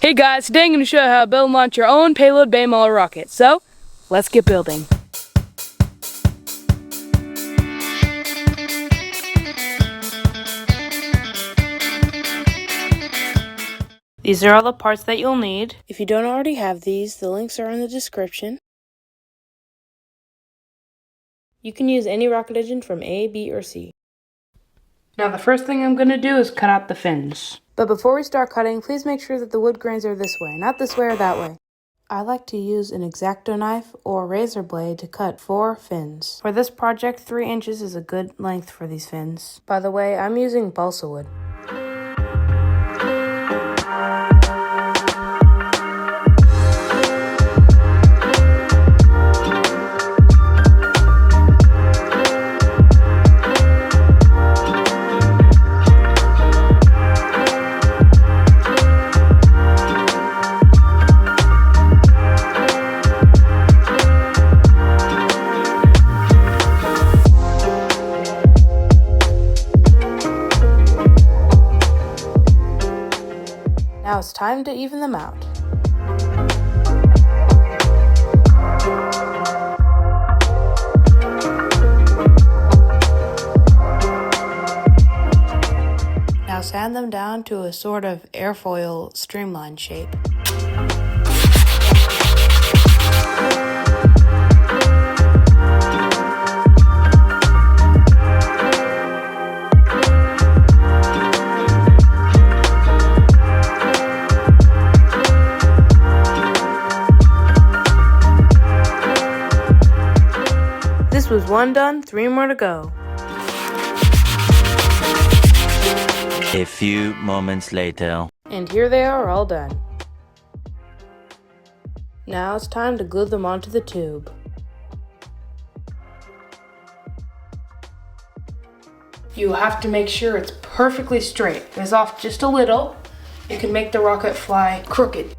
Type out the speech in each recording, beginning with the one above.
Hey guys, today I'm going to show you how to build and launch your own Payload Bay Mauler rocket. So, let's get building. These are all the parts that you'll need. If you don't already have these, the links are in the description. You can use any rocket engine from A, B, or C. Now the first thing I'm going to do is cut out the fins. But before we start cutting, please make sure that the wood grains are this way, not this way or that way. I like to use an X-Acto knife or razor blade to cut 4 fins. For this project, 3 inches is a good length for these fins. By the way, I'm using balsa wood. Now it's time to even them out. Now sand them down to a sort of airfoil streamline shape. This was 1 done, 3 more to go. A few moments later. And here they are all done. Now it's time to glue them onto the tube. You have to make sure it's perfectly straight. If it's off just a little, it can make the rocket fly crooked.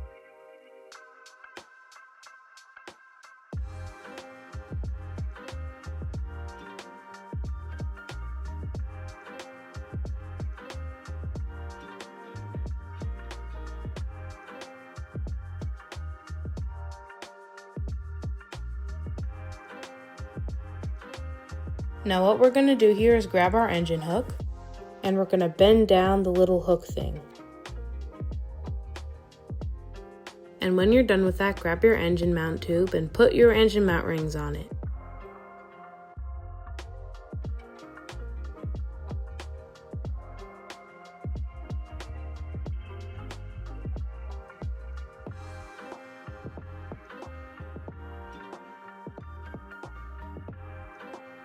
Now what we're going to do here is grab our engine hook, and we're going to bend down the little hook thing. And when you're done with that, grab your engine mount tube and put your engine mount rings on it.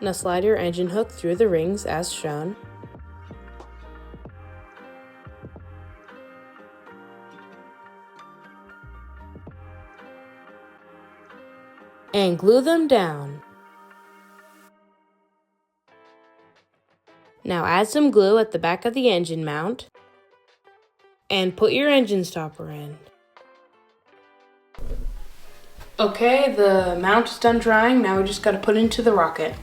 Now slide your engine hook through the rings as shown. And glue them down. Now add some glue at the back of the engine mount and put your engine stopper in. Okay, the mount is done drying. Now we just got to put it into the rocket.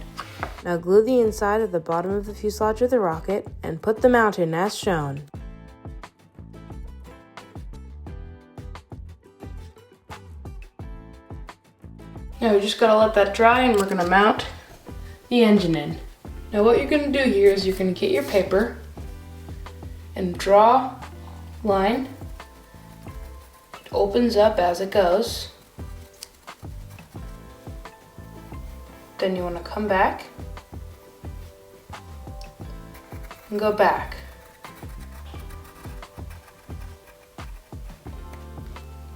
Now glue the inside of the bottom of the fuselage of the rocket and put the mount in as shown. Now we just gotta let that dry and we're gonna mount the engine in. Now what you're gonna do here is you're gonna get your paper and draw a line. It opens up as it goes. Then you wanna come back and go back.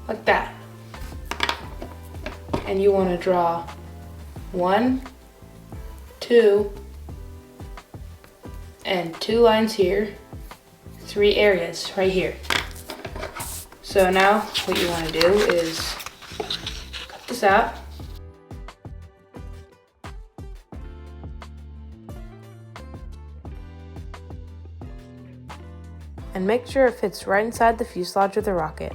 Like that. And you want to draw 1, 2, and 2 lines here, 3 areas right here. So now what you want to do is cut this out. And make sure it fits right inside the fuselage of the rocket.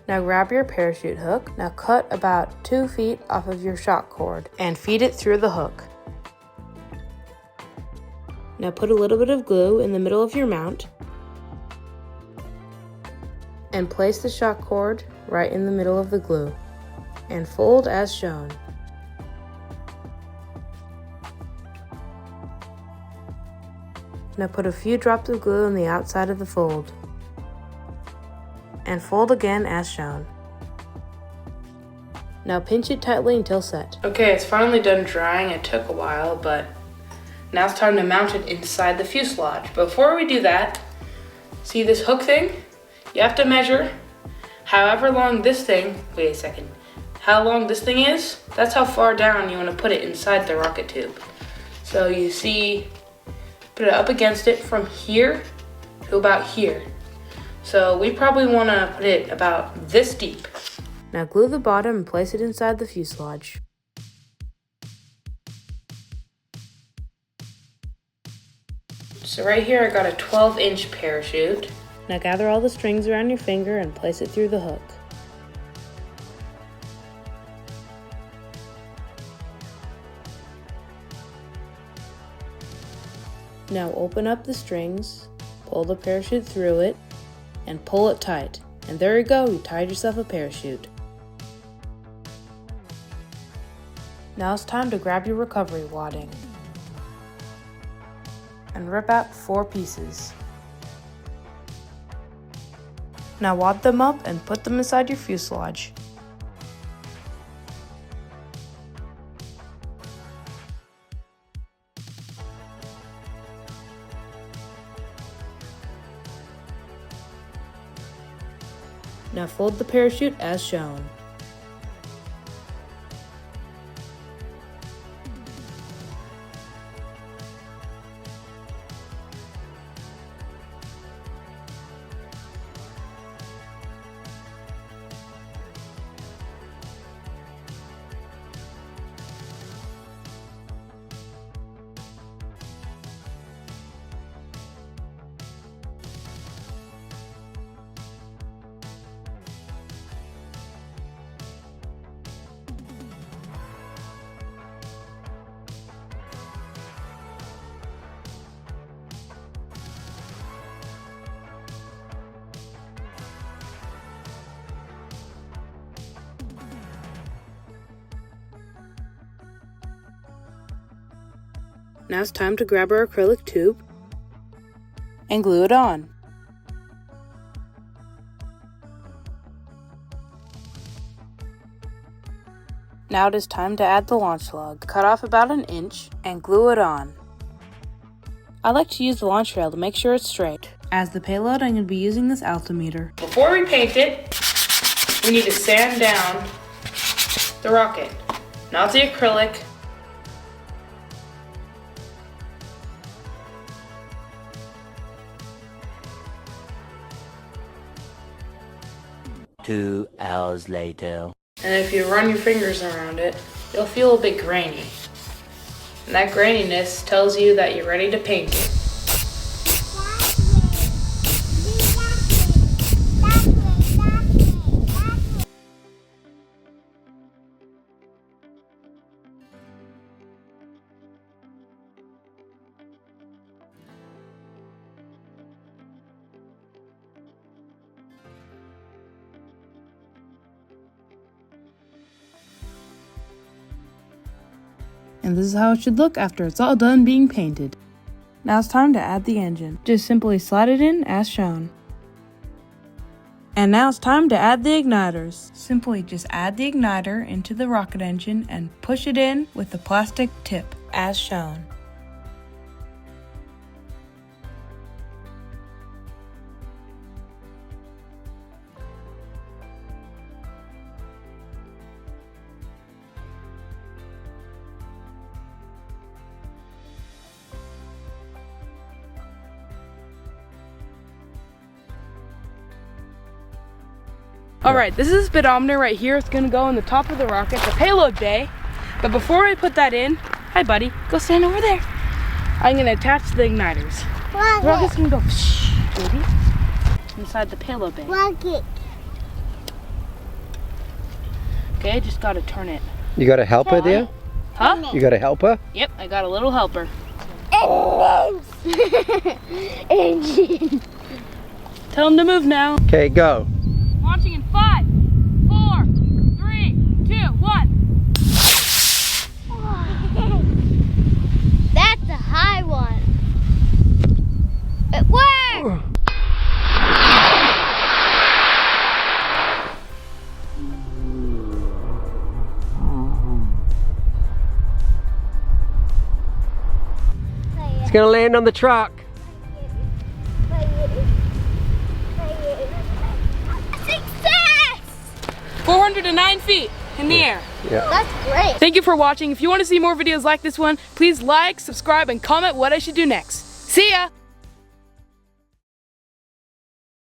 Now grab your parachute hook. Now cut about 2 feet off of your shock cord and feed it through the hook. Now put a little bit of glue in the middle of your mount and place the shock cord right in the middle of the glue and fold as shown. Now put a few drops of glue on the outside of the fold and fold again as shown. Now pinch it tightly until set. Okay, it's finally done drying. It took a while, but now it's time to mount it inside the fuselage. Before we do that, see this hook thing? You have to measure however long this thing, wait a second, how long this thing is, that's how far down you want to put it inside the rocket tube. So you see, put it up against it from here to about here. So we probably want to put it about this deep. Now glue the bottom and place it inside the fuselage. So right here I got a 12-inch parachute. Now gather all the strings around your finger and place it through the hook. Now open up the strings, pull the parachute through it, and pull it tight. And there you go, you tied yourself a parachute. Now it's time to grab your recovery wadding and rip out 4 pieces. Now wad them up and put them inside your fuselage. Now fold the parachute as shown. Now it's time to grab our acrylic tube and glue it on. Now it is time to add the launch lug. Cut off about 1 inch and glue it on. I like to use the launch rail to make sure it's straight. As the payload, I'm going to be using this altimeter. Before we paint it, we need to sand down the rocket, not the acrylic. Two hours later. And if you run your fingers around it, you'll feel a bit grainy. And that graininess tells you that you're ready to paint it. And this is how it should look after it's all done being painted. Now it's time to add the engine. Just simply slide it in as shown. And now it's time to add the igniters. Simply just add the igniter into the rocket engine and push it in with the plastic tip as shown. Alright, this is the speedometer right here. It's going to go in the top of the rocket, the payload bay. But before I put that in, hi buddy, go stand over there. I'm going to attach the igniters. The rocket's going to go baby, inside the payload bay. Rocket. Okay, just got to turn it. You got a helper there? Huh? You got a helper? Yep, I got a little helper. Engine. Tell him to move now. Okay, go. Launching in 5, 4, 3, 2, 1. That's a high one. It worked! It's gonna land on the truck. Success! 409 feet in the air. Yeah. That's great. Thank you for watching. If you want to see more videos like this one, please like, subscribe, and comment what I should do next. See ya!